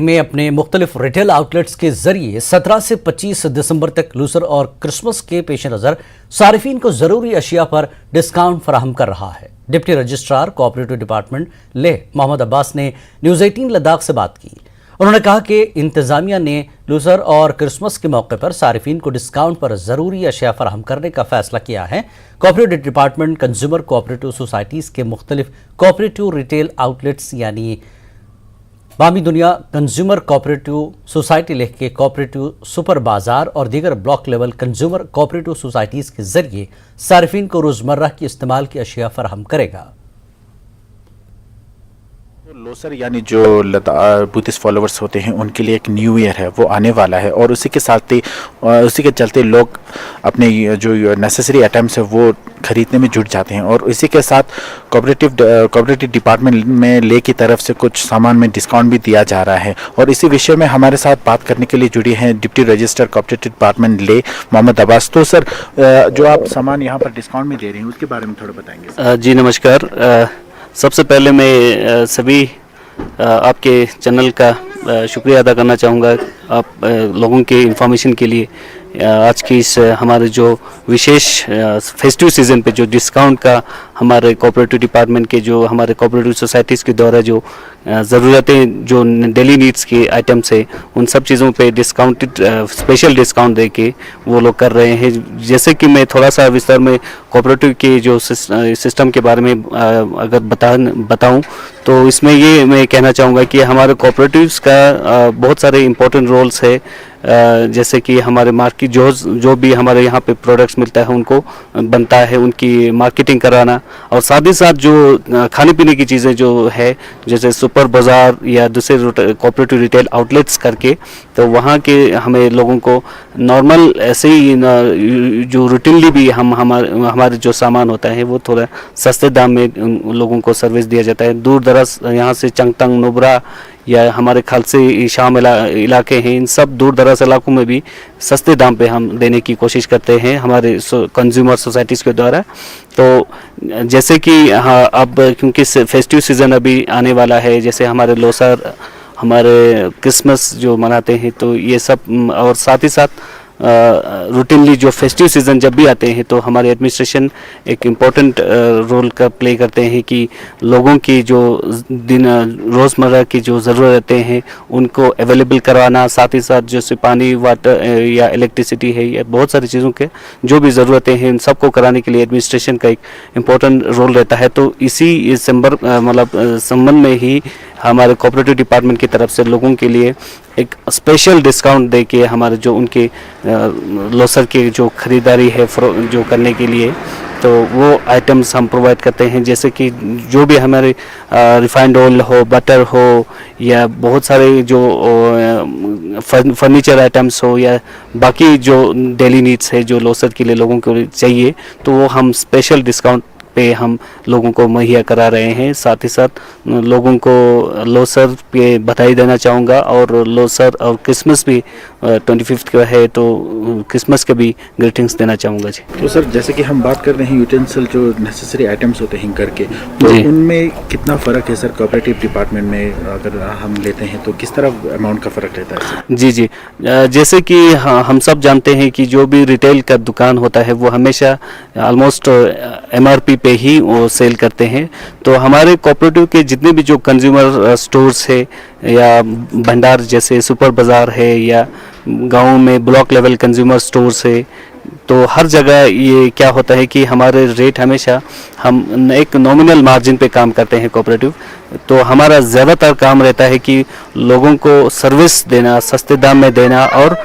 में अपने मुख्तलिफ रिटेल आउटलेट्स के जरिए 17 से 25 दिसंबर तक लूसर और क्रिसमस के पेश नज़र सारिफीन को ज़रूरी अशिया पर डिस्काउंट फराहम कर रहा है। Deputy registrar cooperative department Leh Mohammad Abbas ने न्यूज़ 18 लद्दाख से बात की। उन्होंने कहा कि इंतजामिया ने लूसर और क्रिसमस के मौके पर सारिफीन को डिस्काउंट पर ज़रूरी अशिया फराहम करने का फैसला किया है। Cooperative department consumer cooperative societies के मुख्तलिफ कोऑपरेटिव रिटेल आउटलेट्स यानी बामी दुनिया कंज्यूमर कोऑपरेटिव सोसाइटी लेह के कोऑपरेटिव सुपर बाजार और दीगर block level consumer cooperative societies के जरिए सारिफीन को रोज़मर्रा की इस्तेमाल की अशिया फराहम करेगा। लोसर यानी जो बुद्धिस्ट फॉलोअर्स होते हैं उनके लिए एक न्यू ईयर है वो आने वाला है और उसी के साथ ही उसी के चलते लोग अपने जो नेसेसरी आइटम्स है वो ख़रीदने में जुट जाते हैं और इसी के साथ कोऑपरेटिव डिपार्टमेंट में ले की तरफ से कुछ सामान में डिस्काउंट भी दिया जा रहा है। और इसी विषय में हमारे साथ बात करने के लिए जुड़ी हैं डिप्टी रजिस्टर कोऑपरेटिव डिपार्टमेंट ले मोहम्मद अब्बास। तो सर, जो आप सामान यहाँ पर डिस्काउंट में दे रहे हैं उसके बारे में थोड़ा बताएंगे। जी नमस्कार। सबसे पहले मैं सभी आपके चैनल का शुक्रिया अदा करना चाहूँगा आप लोगों के इंफॉर्मेशन के लिए। आज की इस हमारे जो विशेष फेस्टिव सीज़न पे जो डिस्काउंट का हमारे कोऑपरेटिव डिपार्टमेंट के जो हमारे कोऑपरेटिव सोसाइटीज़ के द्वारा जो ज़रूरतें जो डेली नीड्स के आइटम्स है उन सब चीज़ों पे डिस्काउंटेड स्पेशल डिस्काउंट दे के वो लोग कर रहे हैं। जैसे कि मैं थोड़ा सा विस्तार में कोऑपरेटिव के जो सिस्टम के बारे में अगर बताऊं तो इसमें ये मैं कहना चाहूँगा कि हमारे कोऑपरेटिव्स का बहुत सारे इम्पोर्टेंट रोल्स है। जैसे कि हमारे मार्केट जो भी हमारे यहाँ पे प्रोडक्ट्स मिलता है उनको बनता है उनकी मार्केटिंग कराना और साथ ही साथ जो खाने पीने की चीज़ें जो है जैसे सुपर बाज़ार या दूसरे कोऑपरेटिव रिटेल आउटलेट्स करके तो वहाँ के हमें लोगों को नॉर्मल ऐसे ही जो रूटीनली भी हमारे जो सामान होता है वो थोड़ा सस्ते दाम में लोगों को सर्विस दिया जाता है। दूर दराज यहाँ से चंगतंग नुब्रा या हमारे खालसे शाम इलाके हैं, इन सब दूर दराज इलाकों में भी सस्ते दाम पे हम देने की कोशिश करते हैं हमारे कंज्यूमर सोसाइटीज़ के द्वारा। तो जैसे कि हाँ, अब क्योंकि फेस्टिव सीज़न अभी आने वाला है, जैसे हमारे लोसर हमारे क्रिसमस जो मनाते हैं तो ये सब और साथ ही साथ रूटीनली जो फेस्टिव सीज़न जब भी आते हैं तो हमारे एडमिनिस्ट्रेशन एक इम्पोर्टेंट रोल का प्ले करते हैं कि लोगों की जो दिन रोज़मर्रा की जो ज़रूरतें हैं उनको अवेलेबल करवाना, साथ ही साथ जैसे पानी वाटर या इलेक्ट्रिसिटी है या बहुत सारी चीज़ों के जो भी ज़रूरतें हैं उन सबको कराने के लिए एडमिनिस्ट्रेशन का एक इम्पोर्टेंट रोल रहता है। तो इसी संबंध में ही हमारे कोऑपरेटिव डिपार्टमेंट की तरफ से लोगों के लिए एक स्पेशल डिस्काउंट दे के हमारे जो उनके लोसर की जो ख़रीदारी है जो करने के लिए तो वो आइटम्स हम प्रोवाइड करते हैं। जैसे कि जो भी हमारे रिफाइंड ऑयल हो, बटर हो या बहुत सारे जो फर्नीचर आइटम्स हो या बाकी जो डेली नीड्स है जो लोसर के लिए लोगों को चाहिए तो वो हम स्पेशल डिस्काउंट पे हम लोगों को मुहैया करा रहे हैं। साथ ही साथ लोगों को लोसर पे बधाई देना चाहूँगा और लोसर और क्रिसमस भी 25 का है तो क्रिसमस के भी ग्रीटिंग्स देना चाहूँगा जी। तो सर, जैसे कि हम बात कर रहे हैं यूटेंसिल जो नेसेसरी आइटम्स होते हैं घर के, तो उनमें कितना फ़र्क है सर कोऑपरेटिव डिपार्टमेंट में अगर हम लेते हैं तो किस तरह अमाउंट का फ़र्क रहता है सर? जी, जैसे कि हाँ, हम सब जानते हैं कि जो भी रिटेल का दुकान होता है वो हमेशा ऑलमोस्ट MRP पे ही वो सेल करते हैं। तो हमारे कोऑपरेटिव के जितने भी जो कंज्यूमर स्टोर्स है या भंडार जैसे सुपर बाज़ार है या गाँव में ब्लॉक लेवल कंज्यूमर स्टोर्स है तो हर जगह ये क्या होता है कि हमारे रेट हमेशा हम एक नॉमिनल मार्जिन पे काम करते हैं कोऑपरेटिव। तो हमारा ज़्यादातर काम रहता है कि लोगों को सर्विस देना, सस्ते दाम में देना और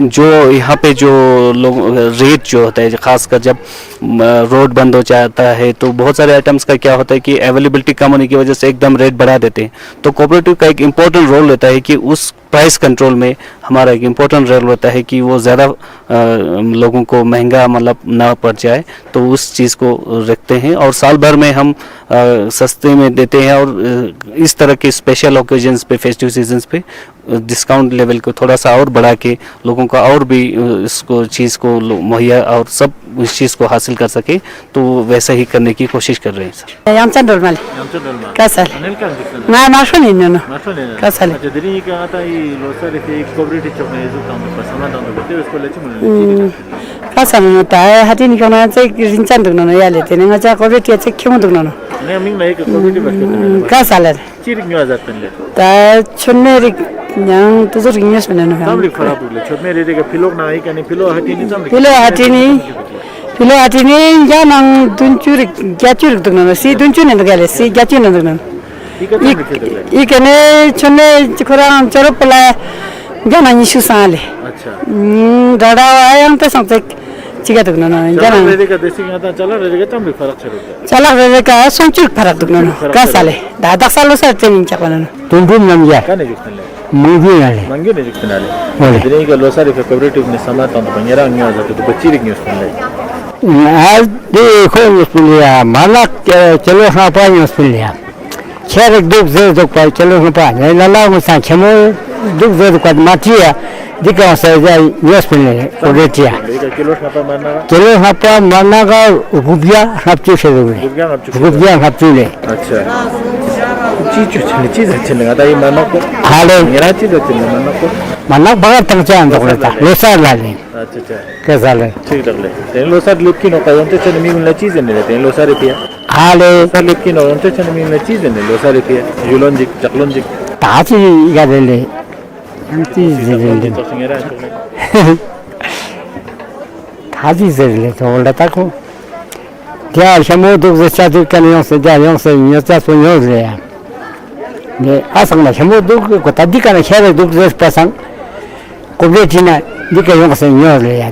जो यहाँ पे जो लोग रेट जो होता है ख़ासकर जब रोड बंद हो जाता है तो बहुत सारे आइटम्स का क्या होता है कि अवेलेबिलिटी कम होने की वजह से एकदम रेट बढ़ा देते हैं। तो कोऑपरेटिव का एक इम्पोर्टेंट रोल रहता है कि उस प्राइस कंट्रोल में हमारा एक इम्पोर्टेंट रोल होता है कि वो ज़्यादा लोगों को महंगा मतलब ना पड़ जाए तो उस चीज़ को रखते हैं और साल भर में हम सस्ते में देते हैं और इस तरह के स्पेशल ओकेजन्स पे फेस्टिव सीजन्स पे डिस्काउंट लेवल को थोड़ा सा और बढ़ा के लोगों को और भी इसको चीज़ को मुहैया और सब इस चीज़ को हासिल कर सके, तो वैसा ही करने की कोशिश कर रहे हैं sir. Yamchan dolmal. Kasal. Ma mashon inno. Kasal. Jadi kata ini losa itu cooperative chok ni itu kamu bersama dengan betul sekolah cuma. Kasal no ta hati ni kana cek rinchan dugno no yale tene ngacha ko beti cek khemu dugno no. Ni aming naik cooperative betul. Kasal. Cirik ni azat penle. Ta chunne rik yang tuzur ingnes menano. Tamri farap bule. Chot mere deka pilok na ai kani pilo hati ni tamri. Pilo hati ni ya nang dunchurik gyachurik dugno no. Si dunchu ne dugale si gyachu ne dugno. Ikene chunne chikurang chorop pala ya nang isu sale. अच्छा. Dada ayang te samtek chiga dugno no. चला ready का देसी का था चला ready का तंबी फरक चलो Chala rere ka sonchuk parak dugno no. Kasale. Da daksalo sa tenin chakwana no. Tumpun namja, क्या नहीं जितने ले mungkin ale. मंगे नहीं जितने ले Boleh. jadi kalau losa itu cooperative ni sama tanpa penyerang ni azat itu bercirik ni jiतने ले Di kau musliya, malak celo apa musliya. Cerek duk zer duk pai celo apa. Lalau musan cemo duk zer duk mati ya. Dika saja musliya, koretia. jadi kilo apa mana Celo apa mana ka rupia hapju sedule. rupiah ngap cukup Rupia hapju le. अच्छा चीज अच्छी लगा था ये मानो को Hale मेरा चीज अच्छी लगा मानो को mana banget tangcaan duk leta. Losa lagi. अच्छा अच्छा Kesale. ठीक है ले तेरे लोसा लिप की नौका उनसे चने में मिलना चीज नहीं लेते हैं लोसा रुपया Hale लोसा लिप की नौका उनसे चने में मिलना चीज नहीं लोसा रुपया जुलोन जिक चकलोन जिक tadi gadele. Nanti zerele. तो सिंगरा है Tadi zerele to leta ko. Dia semua duk satu kan yang saja yang senyata senyot le. Ne asang na semua duk ko tadi kan khere duk pasang. Ko betina dika yang senyot le ya.